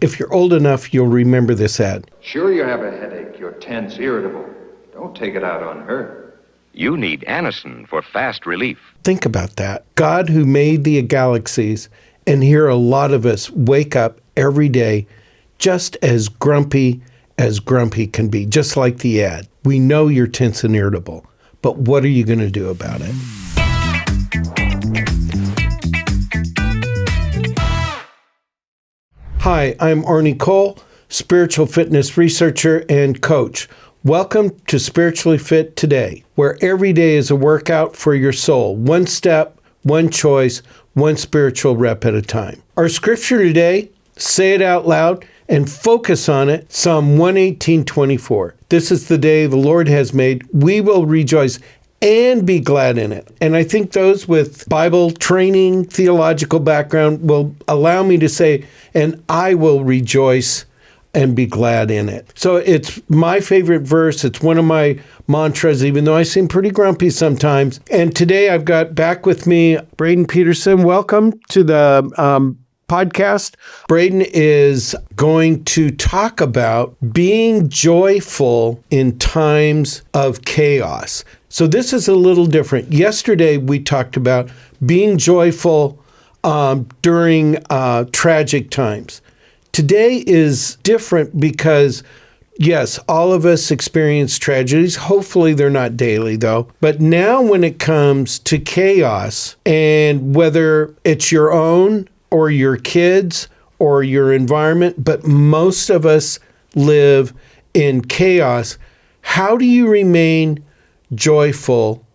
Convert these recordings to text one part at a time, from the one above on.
If you're old enough, you'll remember this ad. Sure you have a headache, you're tense, irritable. Don't take it out on her. You need Anacin for fast relief. Think about that. God who made the galaxies, and here a lot of us wake up every day just as grumpy can be, just like the ad. We know you're tense and irritable, but what are you going to do about it? Hi, I'm Arnie Cole, spiritual fitness researcher and coach. Welcome to Spiritually Fit Today, where every day is a workout for your soul. One step, one choice, one spiritual rep at a time. Our scripture today, say it out loud and focus on it, Psalm 118:24. This is the day the Lord has made. We will rejoice and be glad in it. And I think those with Bible training, theological background will allow me to say, and I will rejoice and be glad in it. So it's my favorite verse. It's one of my mantras, even though I seem pretty grumpy sometimes. And today I've got back with me Braden Pedersen. Welcome to the podcast. Braden is going to talk about being joyful in times of chaos. So this is a little different. Yesterday we talked about being joyful during tragic times. Today is different because, yes, all of us experience tragedies. Hopefully they're not daily, though. But now when it comes to chaos, and whether it's your own or your kids or your environment, but most of us live in chaos, how do you remain joyful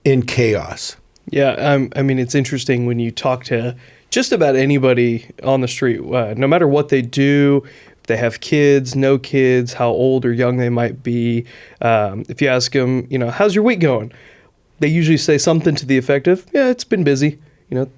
in chaos? Yeah, I mean, it's interesting when you talk to just about anybody on the street, no matter what they do, if they have kids, no kids, how old or young they might be. If you ask them, how's your week going? They usually say something to the effect of, yeah, it's been busy.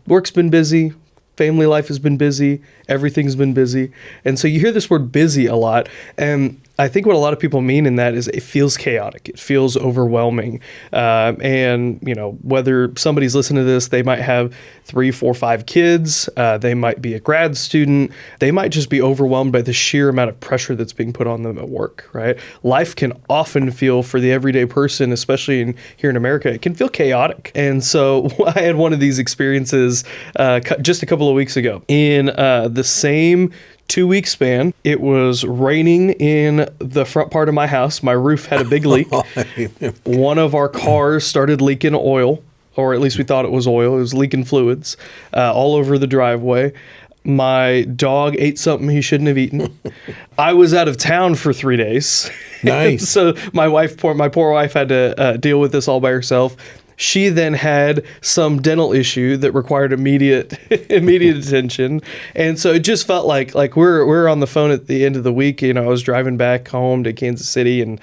Work's been busy. Family life has been busy. Everything's been busy. And so you hear this word busy a lot. And I think what a lot of people mean in that is it feels chaotic. It feels overwhelming. And whether somebody's listening to this, they might have 3, 4, 5 kids. They might be a grad student. They might just be overwhelmed by the sheer amount of pressure that's being put on them at work, right? Life can often feel, for the everyday person, especially here in America, it can feel chaotic. And so I had one of these experiences just a couple of weeks ago. In the same 2-week span, it was raining in the front part of my house. My roof had a big leak. One of our cars started leaking oil, or at least we thought it was oil. It was leaking fluids all over the driveway. My dog ate something he shouldn't have eaten. I was out of town for 3 days. Nice. So my poor wife had to deal with this all by herself. She then had some dental issue that required immediate attention. And so it just felt like we're on the phone at the end of the week. I was driving back home to Kansas City, and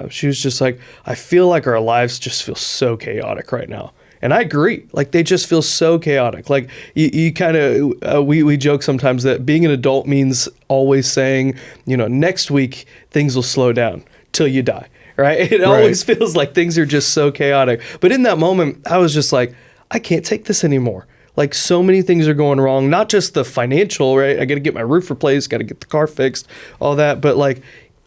she was just like, I feel like our lives just feel so chaotic right now. And I agree. Like, they just feel so chaotic. Like, you kind of, we joke sometimes that being an adult means always saying, next week things will slow down till you die. Right? It always feels like things are just so chaotic. But in that moment, I was just like, I can't take this anymore. Like, so many things are going wrong, not just the financial, right? I got to get my roof replaced, got to get the car fixed, all that. But like,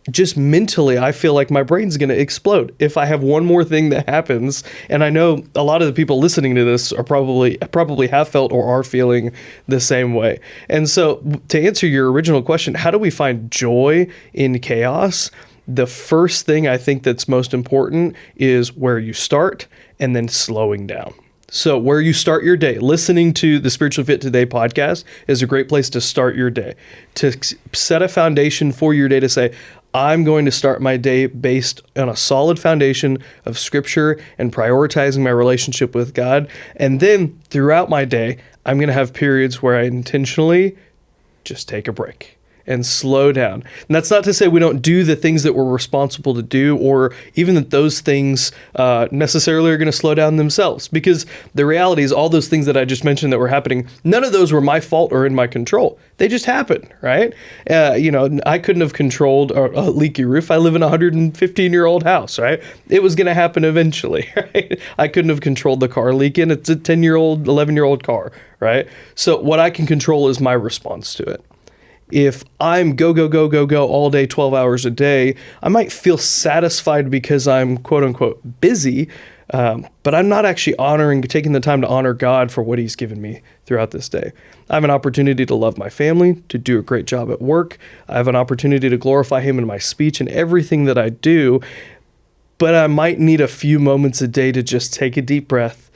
just mentally, I feel like my brain's going to explode if I have one more thing that happens. And I know a lot of the people listening to this are probably have felt or are feeling the same way. And so to answer your original question, how do we find joy in chaos? The first thing I think that's most important is where you start and then slowing down. So where you start your day, listening to the Spiritually Fit Today podcast is a great place to start your day, to set a foundation for your day, to say, I'm going to start my day based on a solid foundation of scripture and prioritizing my relationship with God. And then throughout my day, I'm going to have periods where I intentionally just take a break and slow down. And that's not to say we don't do the things that we're responsible to do, or even that those things necessarily are going to slow down themselves. Because the reality is all those things that I just mentioned that were happening, none of those were my fault or in my control. They just happened, right? I couldn't have controlled a leaky roof. I live in a 115-year-old house, right? It was going to happen eventually, right? I couldn't have controlled the car leaking. It's a 10-year-old, 11-year-old car, right? So what I can control is my response to it. If I'm go, go, go, go, go all day, 12 hours a day, I might feel satisfied because I'm quote unquote busy, but I'm not actually taking the time to honor God for what he's given me throughout this day. I have an opportunity to love my family, to do a great job at work. I have an opportunity to glorify him in my speech and everything that I do, but I might need a few moments a day to just take a deep breath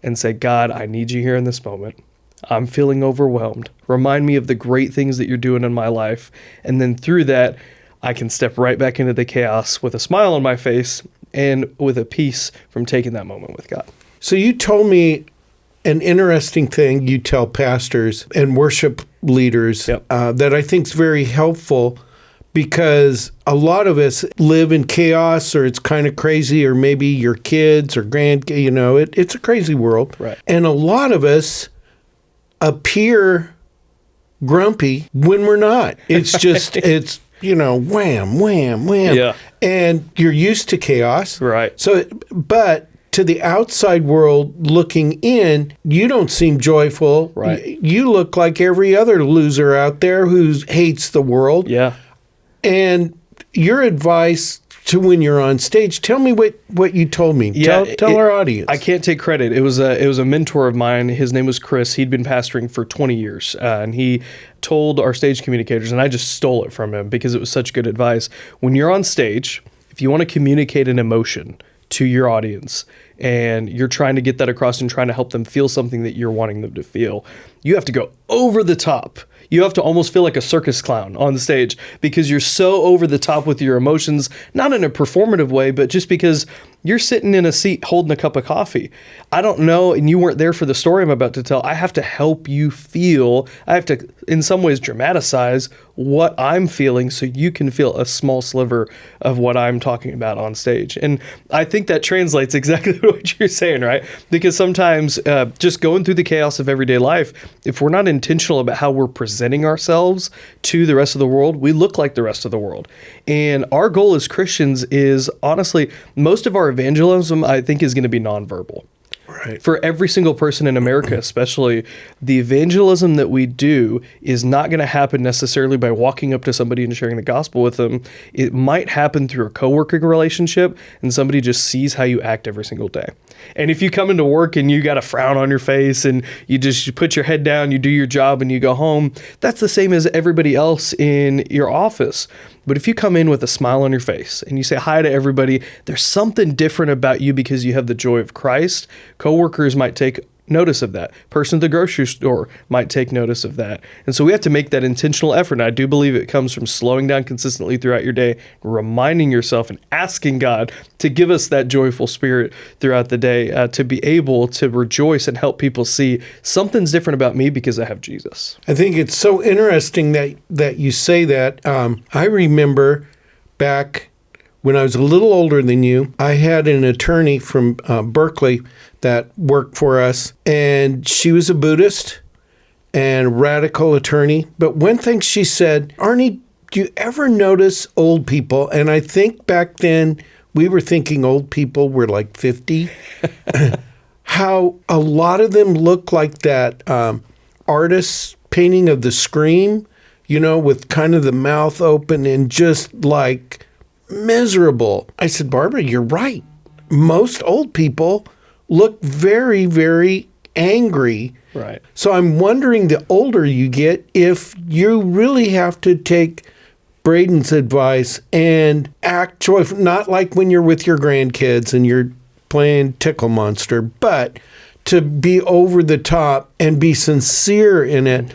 and say, God, I need you here in this moment. I'm feeling overwhelmed. Remind me of the great things that you're doing in my life. And then through that, I can step right back into the chaos with a smile on my face and with a peace from taking that moment with God. So you told me an interesting thing you tell pastors and worship leaders that I think is very helpful, because a lot of us live in chaos, or it's kind of crazy, or maybe your kids or it's a crazy world. Right. And a lot of us appear grumpy when we're not. It's just, it's, wham, wham, wham. Yeah. And you're used to chaos. Right. So, but to the outside world looking in, you don't seem joyful. Right. You look like every other loser out there who hates the world. Yeah. And your advice to when you're on stage, tell me what you told me. Yeah, tell our audience. I can't take credit. It was a mentor of mine. His name was Chris. He'd been pastoring for 20 years, and he told our stage communicators, and I just stole it from him because it was such good advice. When you're on stage, if you want to communicate an emotion to your audience and you're trying to get that across and trying to help them feel something that you're wanting them to feel, you have to go over the top. You have to almost feel like a circus clown on the stage because you're so over the top with your emotions, not in a performative way, but just because you're sitting in a seat holding a cup of coffee. I don't know, and you weren't there for the story I'm about to tell. I have to help you feel. I have to, in some ways, dramatize what I'm feeling so you can feel a small sliver of what I'm talking about on stage. And I think that translates exactly what you're saying, right? Because sometimes just going through the chaos of everyday life, if we're not intentional about how we're presenting ourselves to the rest of the world, we look like the rest of the world. And our goal as Christians is, honestly, most of our evangelism, I think, is going to be nonverbal. Right. For every single person in America, especially, the evangelism that we do is not going to happen necessarily by walking up to somebody and sharing the gospel with them. It might happen through a co-working relationship, and somebody just sees how you act every single day. And if you come into work and you got a frown on your face and you put your head down, you do your job and you go home, that's the same as everybody else in your office. But if you come in with a smile on your face and you say hi to everybody, there's something different about you because you have the joy of Christ. Coworkers might take notice of that. Person at the grocery store might take notice of that. And so we have to make that intentional effort. And I do believe it comes from slowing down consistently throughout your day, reminding yourself and asking God to give us that joyful spirit throughout the day, to be able to rejoice and help people see something's different about me because I have Jesus. I think it's so interesting that you say that. I remember back when I was a little older than you, I had an attorney from Berkeley that worked for us, and she was a Buddhist and radical attorney. But one thing she said, Arnie, do you ever notice old people? And I think back then we were thinking old people were like 50. How a lot of them look like that artist's painting of the Scream, with kind of the mouth open and just like miserable. I said, Barbara, you're right. Most old people look very, very angry. Right. So I'm wondering, the older you get, if you really have to take Braden's advice and act joyful, not like when you're with your grandkids and you're playing Tickle Monster, but to be over the top and be sincere in it,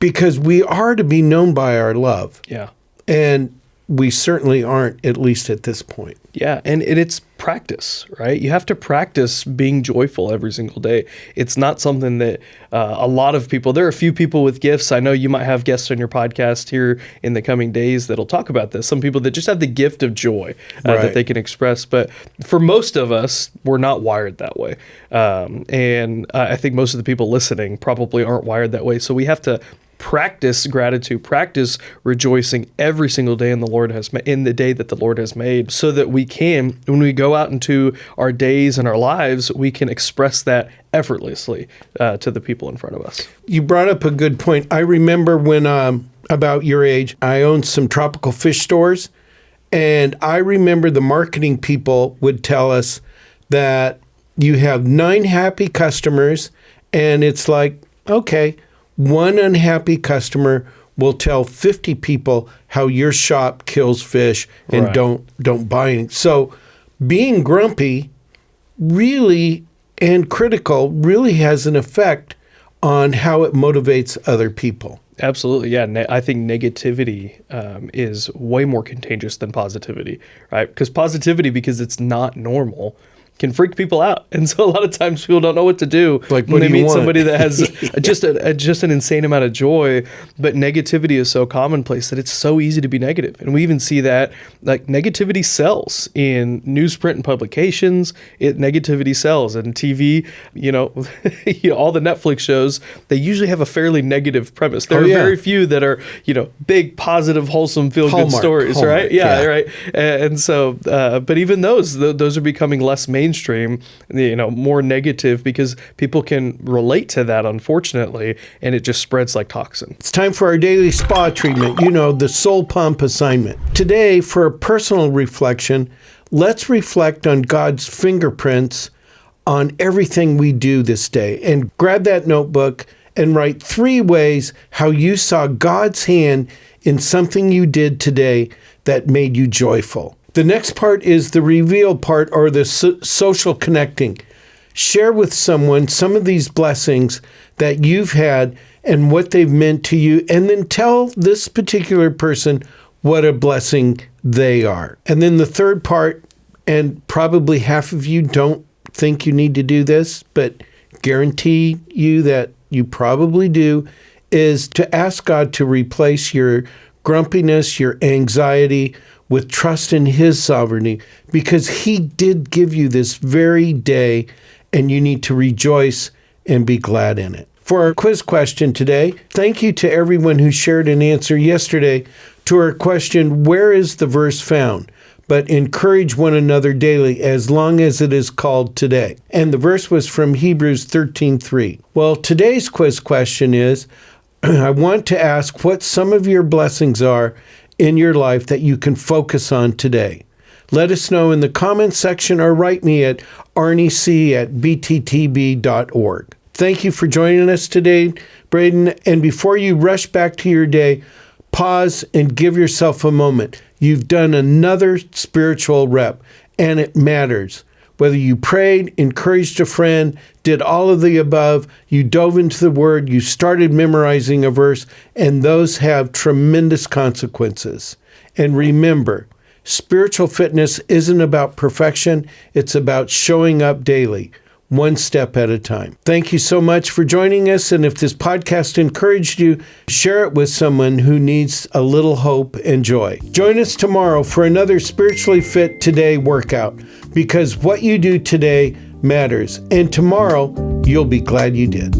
because we are to be known by our love. Yeah. And we certainly aren't, at least at this point. Yeah, and it's practice, right? You have to practice being joyful every single day. It's not something that a lot of people, there are a few people with gifts. I know you might have guests on your podcast here in the coming days that'll talk about this. Some people that just have the gift of joy that they can express. But for most of us, we're not wired that way. And I think most of the people listening probably aren't wired that way. So we have to practice gratitude, practice rejoicing every single day in the day that the Lord has made, so that we can, when we go out into our days and our lives, we can express that effortlessly to the people in front of us. You brought up a good point. I remember when about your age, I owned some tropical fish stores. And I remember the marketing people would tell us that you have 9 happy customers, and it's like, okay, 1 unhappy customer will tell 50 people how your shop kills fish and Right. don't buy any. So being grumpy really and critical really has an effect on how it motivates other people. Absolutely, yeah. I think negativity is way more contagious than positivity, right? Because positivity, because it's not normal, can freak people out, and so a lot of times people don't know what to do Like, when what they do you meet want? somebody that has just an insane amount of joy. But negativity is so commonplace that it's so easy to be negative, and we even see that like negativity sells in newsprint and publications. Negativity sells in TV. All the Netflix shows, they usually have a fairly negative premise. There are yeah. very few that are big, positive, wholesome, feel good Hallmark, stories, Hallmark, right? Yeah, yeah. right. And so, but even those are becoming less mainstream, more negative, because people can relate to that, unfortunately, and it just spreads like toxin. It's time for our daily spa treatment, the soul pump assignment. Today, for a personal reflection, let's reflect on God's fingerprints on everything we do this day. And grab that notebook and write 3 ways how you saw God's hand in something you did today that made you joyful. The next part is the reveal part, or the social connecting. Share with someone some of these blessings that you've had and what they've meant to you, and then tell this particular person what a blessing they are. And then the third part, and probably half of you don't think you need to do this, but guarantee you that you probably do, is to ask God to replace your grumpiness, your anxiety, with trust in His sovereignty, because He did give you this very day, and you need to rejoice and be glad in it. For our quiz question today, thank you to everyone who shared an answer yesterday to our question, where is the verse found? But encourage one another daily as long as it is called today. And the verse was from Hebrews 13:3. Well, today's quiz question is, I want to ask what some of your blessings are in your life that you can focus on today. Let us know in the comments section, or write me at arniec@bttb.org. Thank you for joining us today, Braden. And before you rush back to your day, pause and give yourself a moment. You've done another spiritual rep, and it matters. Whether you prayed, encouraged a friend, did all of the above, you dove into the Word, you started memorizing a verse, and those have tremendous consequences. And remember, spiritual fitness isn't about perfection, it's about showing up daily, one step at a time. Thank you so much for joining us, and if this podcast encouraged you, share it with someone who needs a little hope and joy. Join us tomorrow for another Spiritually Fit Today workout, because what you do today matters, and tomorrow you'll be glad you did.